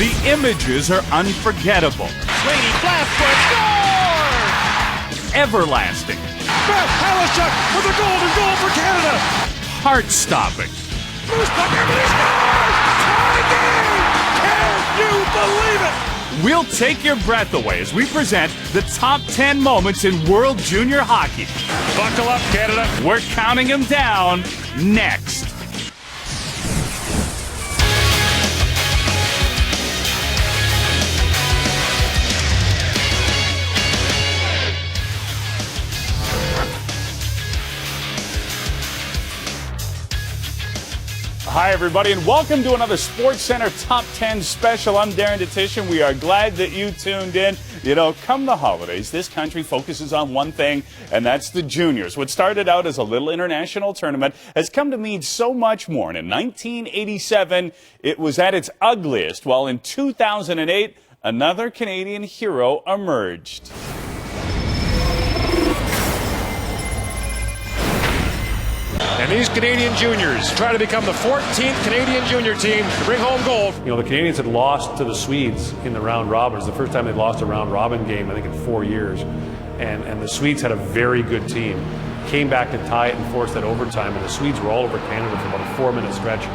The images are unforgettable. Sweeney, flash foot, scores! Everlasting. Matt Halishuk with a golden goal for Canada! Heart-stopping. Moose puck, everybody scores! Tie game! Can you believe it? We'll take your breath away as we present the top 10 moments in World Junior Hockey. Buckle up, Canada. We're counting them down next. Hi, everybody, and welcome to another SportsCenter Top 10 special. I'm Darren Detition. We are glad that you tuned in. You know, come the holidays, this country focuses on one thing, and that's the juniors. What started out as a little international tournament has come to mean so much more. And in 1987, it was at its ugliest, while in 2008, another Canadian hero emerged. And these Canadian juniors try to become the 14th Canadian junior team to bring home gold. You know, the Canadians had lost to the Swedes in the round robin. It was the first time they'd lost a round robin game, I think, in 4 years. And the Swedes had a very good team. Came back to tie it and force that overtime, and the Swedes were all over Canada for about a 4-minute stretch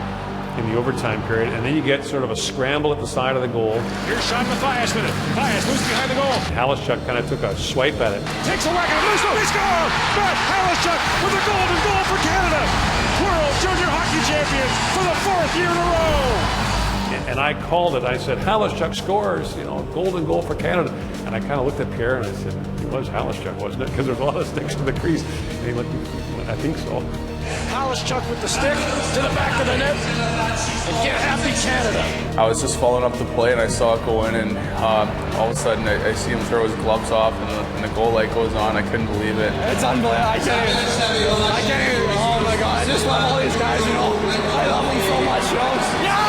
in the overtime period. And then you get sort of a scramble at the side of the goal. Here's Sean Mathias with it. Mathias moves behind the goal. Halishuk kind of took a swipe at it. Takes a whack at it. They score! Matt Halishuk with a golden goal for Canada. World Junior Hockey Champions for the 4th year in a row. And I called it. I said, Halishuk scores, you know, golden goal for Canada. And I kind of looked at Pierre and I said, it was Halishuk, wasn't it? Because there's a lot of sticks to the crease. And he looked, I think so. Halishuk with the stick to the back of the net. And get happy, Canada. I was just following up the play and I saw it go in, and all of a sudden I see him throw his gloves off and the goal light goes on. I couldn't believe it. It's unbelievable. I can't even. Oh my God. I just love all these guys, you know. I love them so much, you know.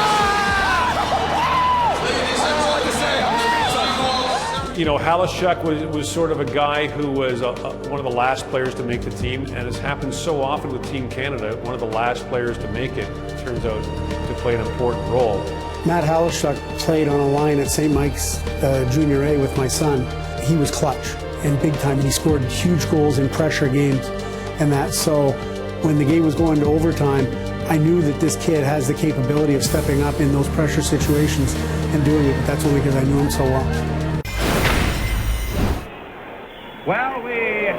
You know, Halishuk was sort of a guy who was one of the last players to make the team, and it's happened so often with Team Canada. One of the last players to make it turns out to play an important role. Matt Halishuk played on a line at St. Mike's Junior A with my son. He was clutch and big time. He scored huge goals in pressure games and that. So when the game was going to overtime, I knew that this kid has the capability of stepping up in those pressure situations and doing it, but that's only because I knew him so well. Well, we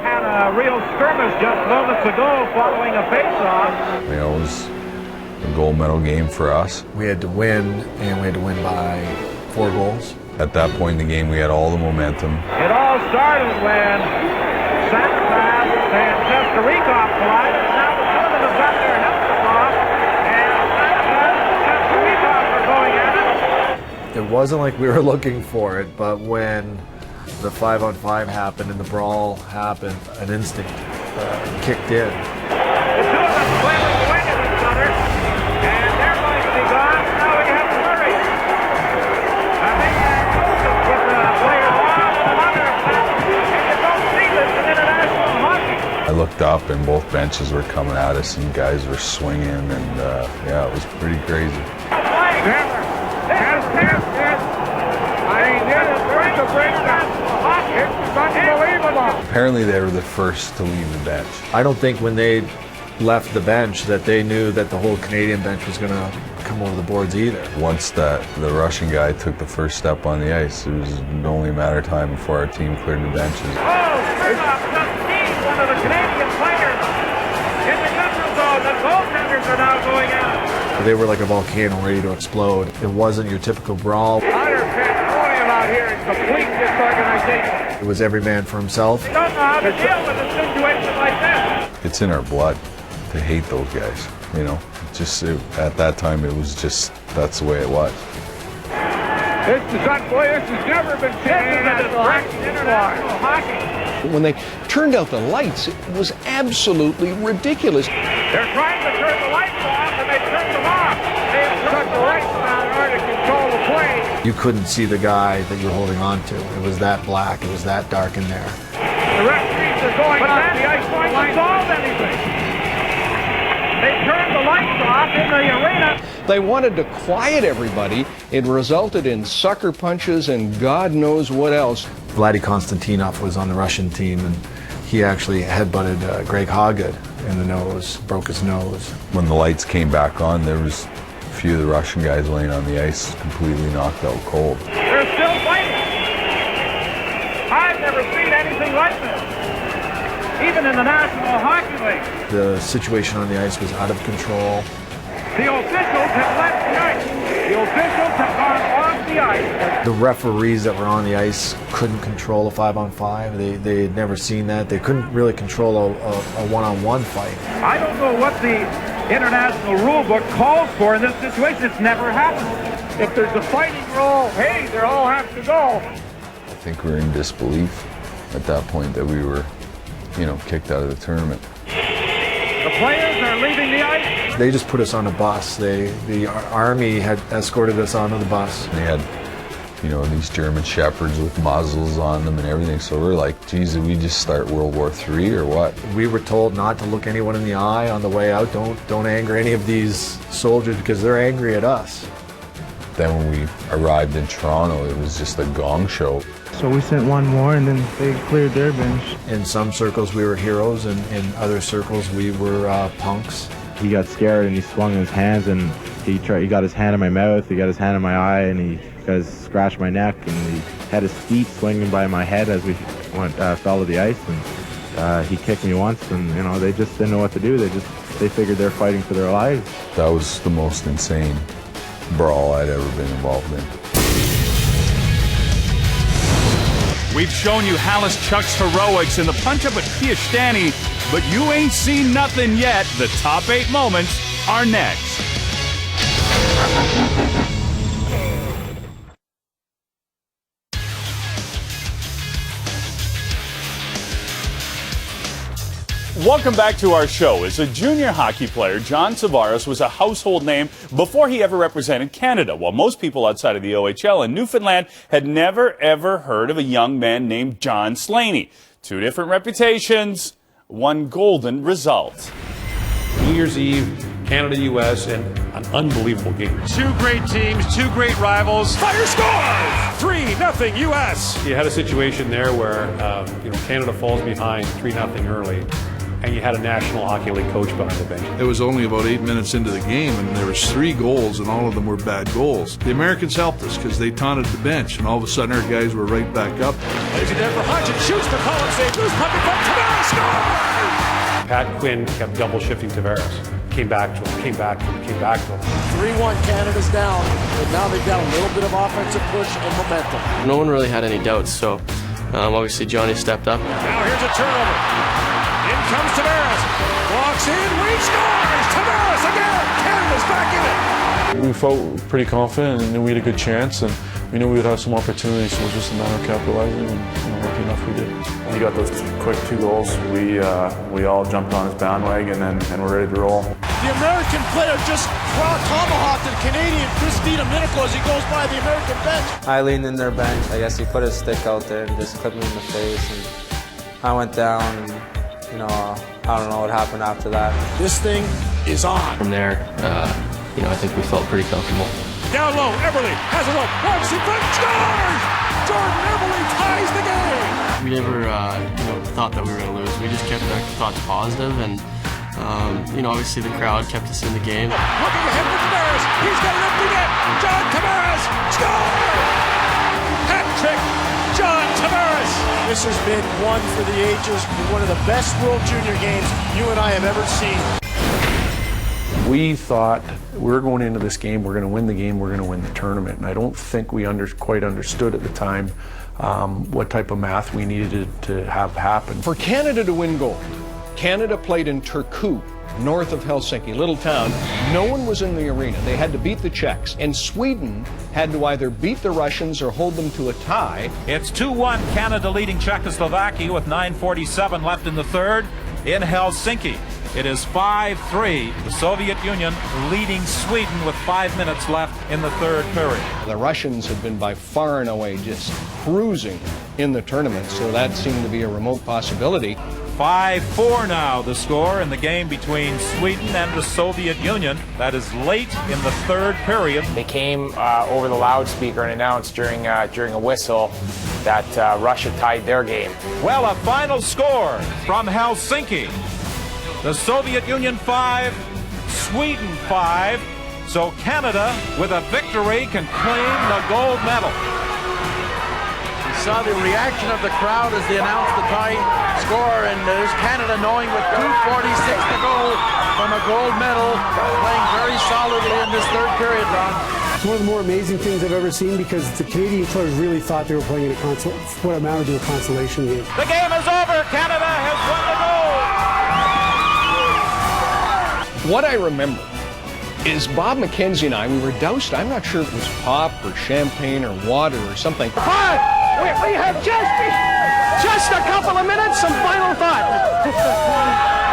had a real skirmish just moments ago following a face-off. You know, it was a gold medal game for us. We had to win, and we had to win by 4 goals. At that point in the game, we had all the momentum. It all started when Santa Claus and Chestarikov collided. Now the Germans have got their helmets off, and Santa Claus and Chestarikov are going at it. It wasn't like we were looking for it, but when the 5-on-5 happened and the brawl happened, an instinct kicked in. The two of them clearly swing at each other, and they're going to be gone. Now we have to hurry. I think that's with the players on and another, and you don't see this in international hockey. I looked up and both benches were coming at us and guys were swinging, and yeah, it was pretty crazy. Apparently they were the first to leave the bench. I don't think when they left the bench that they knew that the whole Canadian bench was going to come over the boards either. Once the Russian guy took the first step on the ice, it was only a matter of time before our team cleared the benches. Oh, Smirnoff just seized one of the Canadian players in the neutral zone. The goaltenders are now going out. They were like a volcano ready to explode. It wasn't your typical brawl. Utter pandemonium out here in complete disorganization. It was every man for himself. We don't know how to deal with a situation like this. It's in our blood to hate those guys, you know. At that time, it was just, that's the way it was. This has never been seen in international hockey. When they turned out the lights, it was absolutely ridiculous. They're trying to turn the lights off, and they turned them off. They have turned the lights on in order to control the play. You couldn't see the guy that you're holding on to. It was that black. It was that dark in there. The referees are going off the ice going to solve anything. They turned the lights lights off in the arena. They wanted to quiet everybody. It resulted in sucker punches and God knows what else. Vladdy Konstantinov was on the Russian team, and he actually headbutted Greg Hoggood in the nose, broke his nose. When the lights came back on, there was a few of the Russian guys laying on the ice completely knocked out cold. They're still fighting. I've never seen anything like this, even in the National Hockey League. The situation on the ice was out of control. The officials have left the ice. The officials have gone off the ice. The referees that were on the ice couldn't control a 5-on-5. They had never seen that. They couldn't really control a one-on-one fight. I don't know what the international rule book calls for in this situation. It's never happened. If there's a fighting rule, hey, they all have to go. I think we were in disbelief at that point that we were, kicked out of the tournament. The players are leaving the ice. They just put us on a bus. The army had escorted us onto the bus. They had, these German shepherds with muzzles on them and everything. So we're like, geez, did we just start World War III or what? We were told not to look anyone in the eye on the way out. Don't anger any of these soldiers because they're angry at us. Then when we arrived in Toronto, it was just a gong show. So we sent one more, and then they cleared their bench. In some circles, we were heroes, and in other circles, we were punks. He got scared, and he swung his hands, and he got his hand in my mouth, he got his hand in my eye, and he scratched my neck, and he had his feet swinging by my head as we fell to the ice, and he kicked me once, and they just didn't know what to do. They figured they're fighting for their lives. That was the most insane brawl I'd ever been involved in. We've shown you Haluschuk's heroics in the punch-up at Piestany, but you ain't seen nothing yet. The top 8 moments are next. Welcome back to our show. As a junior hockey player, John Tavares was a household name before he ever represented Canada, while most people outside of the OHL and Newfoundland had never, ever heard of a young man named John Slaney. 2 different reputations, 1 golden result. New Year's Eve, Canada-US, and an unbelievable game. 2 great teams, 2 great rivals. Fire scores! 3-0 U.S. You had a situation there where Canada falls behind 3-0 early, and you had a National Hockey League coach behind the bench. It was only about 8 minutes into the game, and there was 3 goals, and all of them were bad goals. The Americans helped us because they taunted the bench, and all of a sudden our guys were right back up. Plays it there for Hodgson, shoots the Collins save, loose puck in front, Tavares scores! Pat Quinn kept double shifting Tavares. Came back to him, came back to him, came back to him. 3-1, Canada's down, and now they've got a little bit of offensive push and momentum. No one really had any doubts, so obviously Johnny stepped up. Now here's a turnover. In comes Tavares. Walks in, Wade scores! Tavares again! Canada's back in it! We felt pretty confident and knew we had a good chance, and we knew we would have some opportunities, so it was just a matter of capitalizing, and lucky enough we did. When he got those quick 2 goals, we all jumped on his bandwagon and we're ready to roll. The American player just tomahawked the Canadian Christina Minico as he goes by the American bench. I leaned in their bench. I guess he put his stick out there and just clipped me in the face, and I went down, and I don't know what happened after that. This thing is on. From there, I think we felt pretty comfortable. Down low, Eberle has a look, walks in front, scores! Jordan Eberle ties the game! We never, thought that we were going to lose. We just kept our thoughts positive, and, obviously the crowd kept us in the game. Looking ahead for Tavares, he's got an empty net! John Tavares, score! Hat trick, John Tavares! This has been one for the ages, one of the best World Junior games you and I have ever seen. We thought we're going into this game, we're going to win the game, we're going to win the tournament. And I don't think we quite understood at the time what type of math we needed to have happen. For Canada to win gold, Canada played in Turku, north of Helsinki, little town. No one was in the arena. They had to beat the Czechs. And Sweden had to either beat the Russians or hold them to a tie. It's 2-1, Canada leading Czechoslovakia with 9:47 left in the third in Helsinki. It is 5-3, the Soviet Union leading Sweden with 5 minutes left in the third period. The Russians had been by far and away just cruising in the tournament, so that seemed to be a remote possibility. 5-4 now, the score in the game between Sweden and the Soviet Union. That is late in the third period. They came over the loudspeaker and announced during a whistle that Russia tied their game. Well, a final score from Helsinki. The Soviet Union 5, Sweden 5. So Canada, with a victory, can claim the gold medal. You saw the reaction of the crowd as they announced the tie score, and there's Canada knowing with 2:46 to go from a gold medal, playing very solidly in this third period, Ron. It's one of the more amazing things I've ever seen because the Canadian players really thought they were playing in what amounted to a consolation game. The game is over. Canada has won the gold. What I remember is Bob McKenzie and I, we were doused, I'm not sure if it was pop or champagne or water or something. But we have just a couple of minutes, some final thoughts.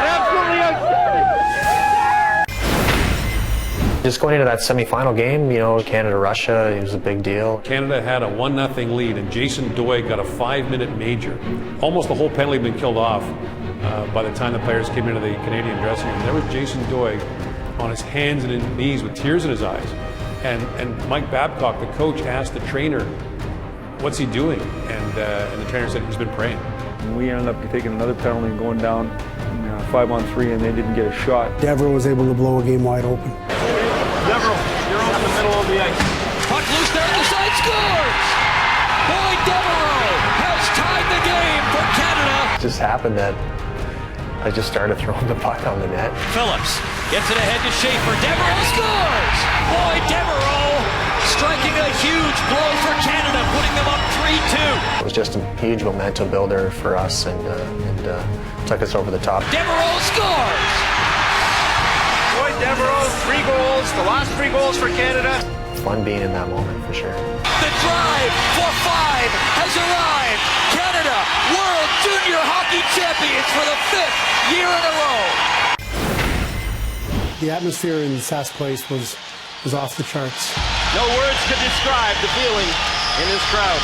Absolutely outstanding. Just going into that semi-final game, you know, Canada-Russia, it was a big deal. Canada had a 1-0 lead, and Jason Doig got a 5-minute major. Almost the whole penalty had been killed off by the time the players came into the Canadian dressing room. There was Jason Doig on his hands and his knees with tears in his eyes. And Mike Babcock, the coach, asked the trainer, what's he doing? And the trainer said he's been praying. And we ended up taking another penalty and going down 5-on-3, and they didn't get a shot. Devereaux was able to blow a game wide open. Devereaux, you're over the middle of the ice. Puck loose there on the side, scores! Boyd Devereaux has tied the game for Canada. It just happened that I just started throwing the puck on the net. Phillips gets it ahead to Schaefer. Devereaux scores! Boyd Devereaux striking a huge blow for Canada, putting them up 3-2. It was just a huge momentum builder for us and took us over the top. Devereaux scores! Boyd Devereaux, 3 goals, the last 3 goals for Canada. Fun being in that moment, for sure. The drive for 5 has arrived. Canada, World Junior Hockey Champions for the 5th year in a row. The atmosphere in Sask Place was off the charts. No words could describe the feeling in this crowd.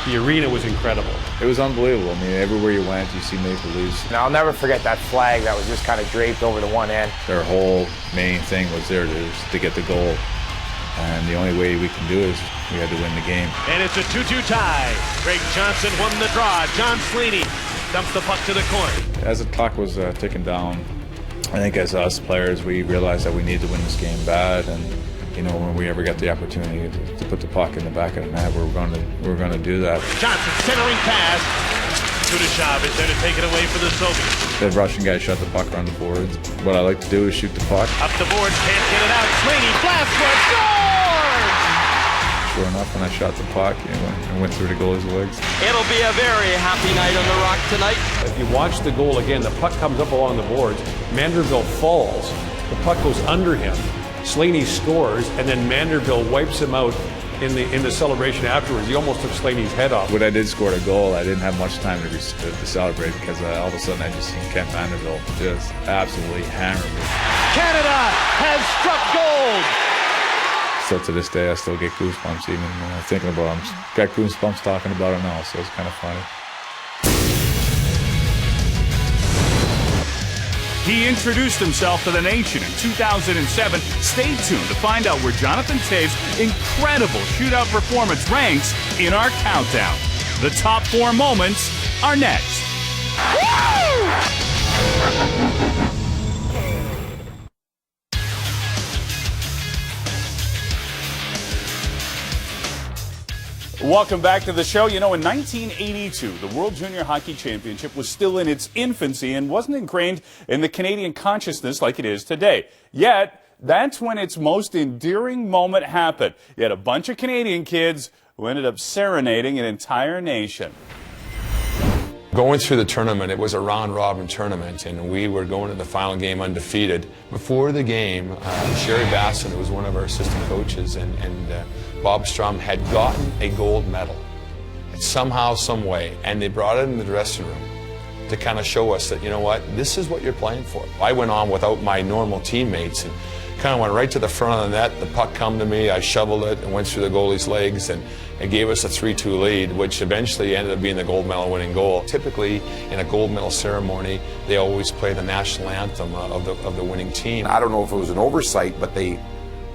The arena was incredible. It was unbelievable. I mean, everywhere you went, you see Maple Leafs. And I'll never forget that flag that was just kind of draped over to one end. Their whole main thing was there to get the goal. And the only way we can do it is we had to win the game. And it's a 2-2 tie. Greg Johnson won the draw. John Sweeney dumps the puck to the corner. As the clock was ticking down, I think as us players, we realized that we needed to win this game bad. And you know, when we ever get the opportunity to put the puck in the back of the net, we're going to do that. Johnson centering pass. Kudashov is there to take it away for the Soviets. The Russian guys shot the puck around the boards. What I like to do is shoot the puck. Up the boards, can't get it out. Sweeney blast one, scores! Sure enough, when I shot the puck, it went through the goalie's legs. It'll be a very happy night on the Rock tonight. If you watch the goal again, the puck comes up along the boards. Manderville falls. The puck goes under him. Slaney scores, and then Manderville wipes him out in the celebration afterwards. He almost took Slaney's head off. When I did score a goal, I didn't have much time to celebrate because all of a sudden I just seen Kent Manderville just absolutely hammer me. Canada has struck gold! So to this day, I still get goosebumps even thinking about him. Got goosebumps talking about it now, so it's kind of funny. He introduced himself to the nation in 2007. Stay tuned to find out where Jonathan Toews' incredible shootout performance ranks in our countdown. The top 4 moments are next. Welcome back to the show. You know, in 1982, the World Junior Hockey Championship was still in its infancy and wasn't ingrained in the Canadian consciousness like it is today. Yet, that's when its most endearing moment happened. You had a bunch of Canadian kids who ended up serenading an entire nation. Going through the tournament, it was a round-robin tournament, and we were going to the final game undefeated. Before the game, Sherry Basson, who was one of our assistant coaches, and Bob Strum had gotten a gold medal somehow, some way, and they brought it in the dressing room to kind of show us that, you know what, this is what you're playing for. I went on without my normal teammates, and kind of went right to the front of the net. The puck come to me, I shoveled it and went through the goalie's legs, and it gave us a 3-2 lead, which eventually ended up being the gold medal winning goal. Typically, in a gold medal ceremony, they always play the national anthem of the winning team. I don't know if it was an oversight, but they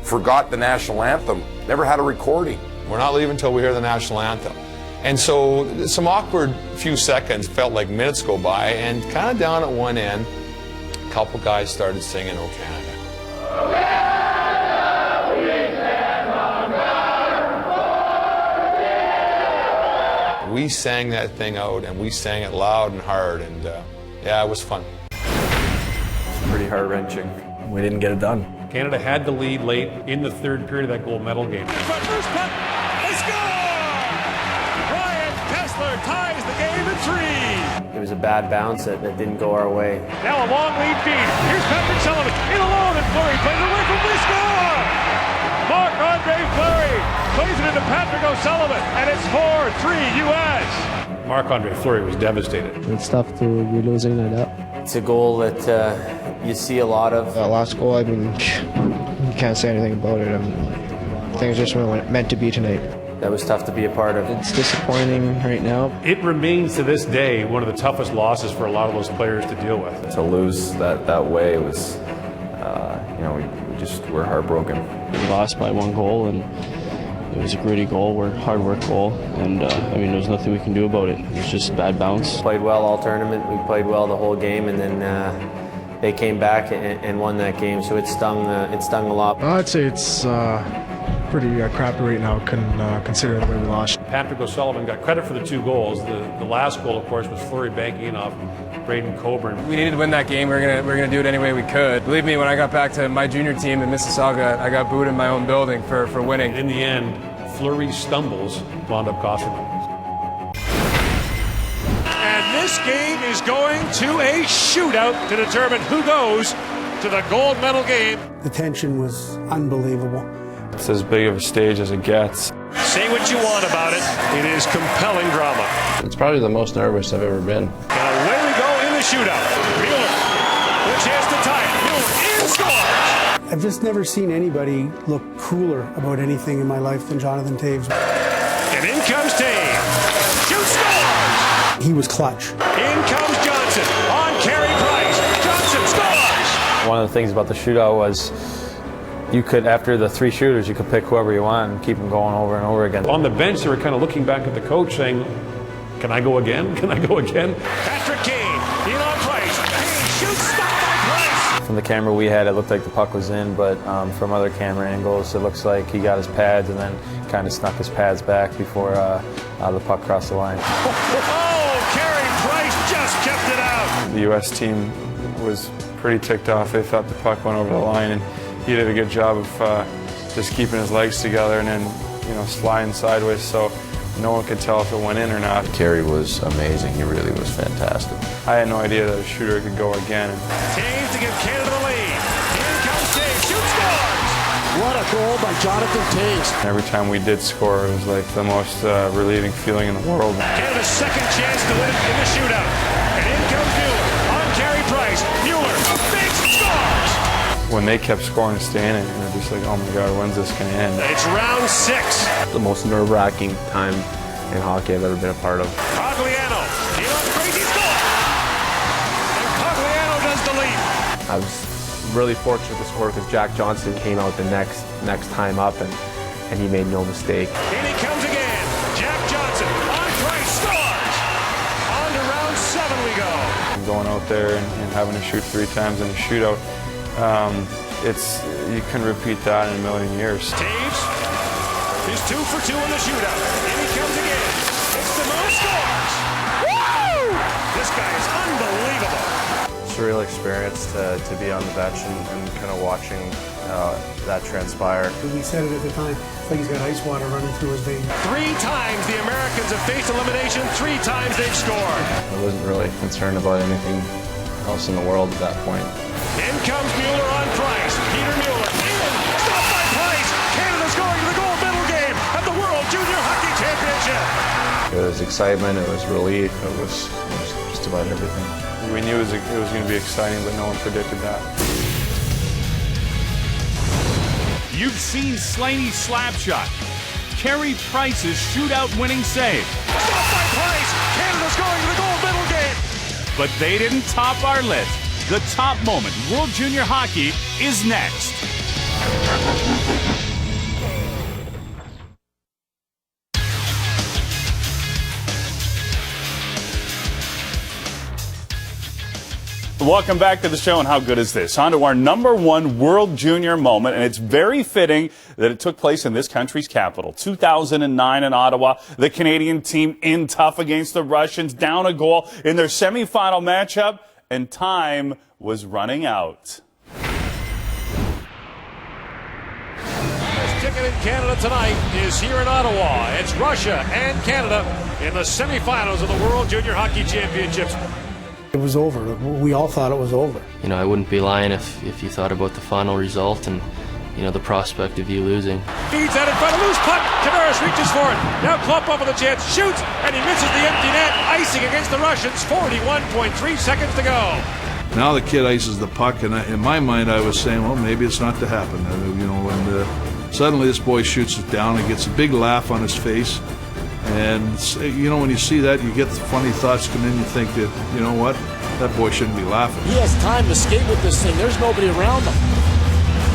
forgot the national anthem. Never had a recording. We're not leaving until we hear the national anthem. And so some awkward few seconds, felt like minutes go by, and kind of down at one end, a couple guys started singing "O Canada." We sang that thing out, and we sang it loud and hard, and yeah, it was fun. Pretty heart-wrenching. We didn't get it done. Canada had the lead late in the third period of that gold medal game. First puck, they score! Ryan Kesler ties the game at 3. It was a bad bounce that didn't go our way. Now a long lead feed. Here's Patrick Sullivan in alone, and Fleury plays it away from the score! Marc-Andre Fleury plays it into Patrick O'Sullivan, and it's 4-3 U.S. Marc-Andre Fleury was devastated. It's tough to be losing like that. It's a goal that you see a lot of. That last goal, I mean, you can't say anything about it. I mean, things just weren't meant to be tonight. That was tough to be a part of. It's disappointing right now. It remains to this day one of the toughest losses for a lot of those players to deal with. To lose that way was, we're heartbroken. We lost by 1 goal, and it was a gritty goal, hard work goal, and there's nothing we can do about it. It was just a bad bounce. We played well all tournament. We played well the whole game, and then they came back and won that game. So it stung a lot. I'd say it's pretty crappy right now, considering the way we lost. Patrick O'Sullivan got credit for the 2 goals. The last goal, of course, was Fleury banking in off Braden Coburn. We needed to win that game. We're gonna do it any way we could. Believe me, when I got back to my junior team in Mississauga, I got booed in my own building for winning. In the end, Fleury's stumbles wound up costing them. And this game is going to a shootout to determine who goes to the gold medal game. The tension was unbelievable. It's as big of a stage as it gets. Say what you want about it. It is compelling drama. It's probably the most nervous I've ever been. And away we go in the shootout. Mueller, with a chance to tie it. Mueller in scores. I've just never seen anybody look cooler about anything in my life than Jonathan Toews. And in comes Toews. Shoots, scores! He was clutch. In comes Johnson on Carey Price. Johnson scores! One of the things about the shootout was you could, after the 3 shooters, you could pick whoever you want and keep them going over and over again. On the bench, they were kind of looking back at the coach saying, "Can I go again? Can I go again?" Patrick Kane, in on Price. Kane shoots, stopped by Price. From the camera we had, it looked like the puck was in, but from other camera angles, it looks like he got his pads and then kind of snuck his pads back before the puck crossed the line. Oh, Carey Price just kept it out. The U.S. team was pretty ticked off. They thought the puck went over the line, and he did a good job of just keeping his legs together and then, sliding sideways so no one could tell if it went in or not. Carey was amazing. He really was fantastic. I had no idea that a shooter could go again. Toews to give Canada the lead. Here comes Toews. Shoots, scores! What a goal by Jonathan Toews. Every time we did score, it was like the most relieving feeling in the world. Canada's second chance to win it in the shootout. And in comes Mueller on Carey Price. Mueller, big scores! When they kept scoring and staying in, we were just like, oh my God, when's this going to end? It's round 6. The most nerve-wracking time in hockey I've ever been a part of. Cogliano, he on crazy score! And Cogliano does the lead. I was really fortunate to score because Jack Johnson came out the next time up and he made no mistake. And he comes again. Jack Johnson on Price scores! On to round 7 we go. Going out there and having to shoot 3 times in a shootout, you can repeat that in a million years. Toews is 2 for 2 in the shootout. And he comes again. It's the move, scores! Woo! This guy is unbelievable. Surreal experience to be on the bench and kind of watching that transpire. We said it at the time, it's like he's got ice water running through his veins. 3 times the Americans have faced elimination, 3 times they've scored. I wasn't really concerned about anything else in the world at that point. In comes Mueller on Price. Peter Mueller in. Stopped by Price. Canada's going to the gold medal game at the World Junior Hockey Championship. It was excitement, it was relief, it was just about everything. We knew it was going to be exciting, but no one predicted that. You've seen Slaney's slap shot, Carey Price's shootout-winning save. Stopped by Price. Canada's going to the gold medal game. But they didn't top our list. The top moment, World Junior Hockey, is next. Welcome back to the show, and how good is this? On to our #1 World Junior moment, and it's very fitting that it took place in this country's capital. 2009 in Ottawa, the Canadian team in tough against the Russians, down a goal in their semifinal matchup, and time was running out. Best ticket in Canada tonight is here in Ottawa. It's Russia and Canada in the semifinals of the World Junior Hockey Championships. It was over. We all thought it was over. You know, I wouldn't be lying if you thought about the final result and, you know, the prospect of you losing. Feeds out in front, a loose puck. Tavares reaches for it. Now Klopov with a chance, shoots, and he misses the empty net. Icing against the Russians. 41.3 seconds to go. Now the kid ices the puck, and in my mind I was saying, well, maybe it's not to happen. You know, and suddenly this boy shoots it down and gets a big laugh on his face. And, you know, when you see that, you get the funny thoughts come in. You think that, you know what, that boy shouldn't be laughing. He has time to skate with this thing. There's nobody around him.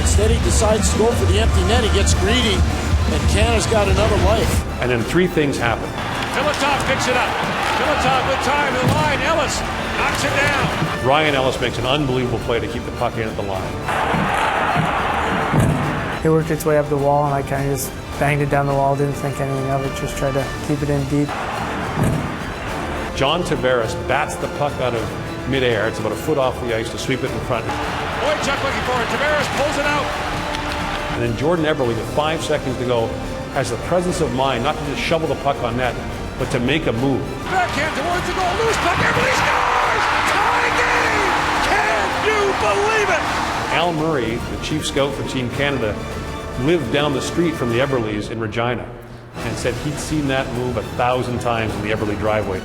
Instead, he decides to go for the empty net. He gets greedy, and Canada's got another life. And then three things happen. Filatov picks it up. Filatov with time in the line. Ellis knocks it down. Ryan Ellis makes an unbelievable play to keep the puck in at the line. It worked its way up the wall, and I kind of just banged it down the wall, didn't think anything of it, just tried to keep it in deep. John Tavares bats the puck out of midair. It's about a foot off the ice to sweep it in front. Wojciech looking for it. Tavares pulls it out. And then Jordan Eberle, with 5 seconds to go, has the presence of mind not to just shovel the puck on net, but to make a move. Backhand towards the goal. Loose puck. Eberle scores! Tie game! Can you believe it? Al Murray, the chief scout for Team Canada, lived down the street from the Eberles in Regina and said he'd seen that move 1,000 times in the Eberle driveway.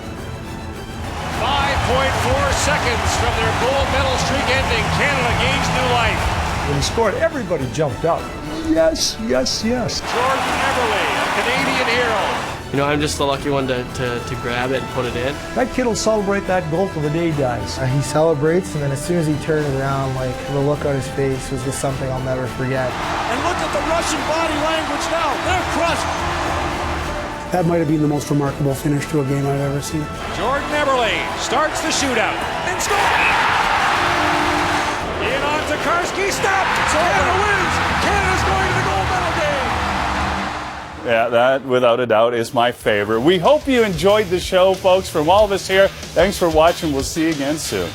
5.4 seconds from their gold medal streak ending. Canada gains new life. When he scored, everybody jumped up. Yes, yes, yes. Jordan Eberle, a Canadian hero. You know, I'm just the lucky one to grab it and put it in. That kid will celebrate that goal till the day he dies. He celebrates, and then as soon as he turned around, like, the look on his face was just something I'll never forget. And look at the Russian body language now. They're crushed. That might have been the most remarkable finish to a game I've ever seen. Jordan Eberle starts the shootout and scores. In on Tokarski, stopped. Canada wins. Canada's going to the gold medal game. Yeah, that, without a doubt, is my favorite. We hope you enjoyed the show, folks. From all of us here, thanks for watching. We'll see you again soon.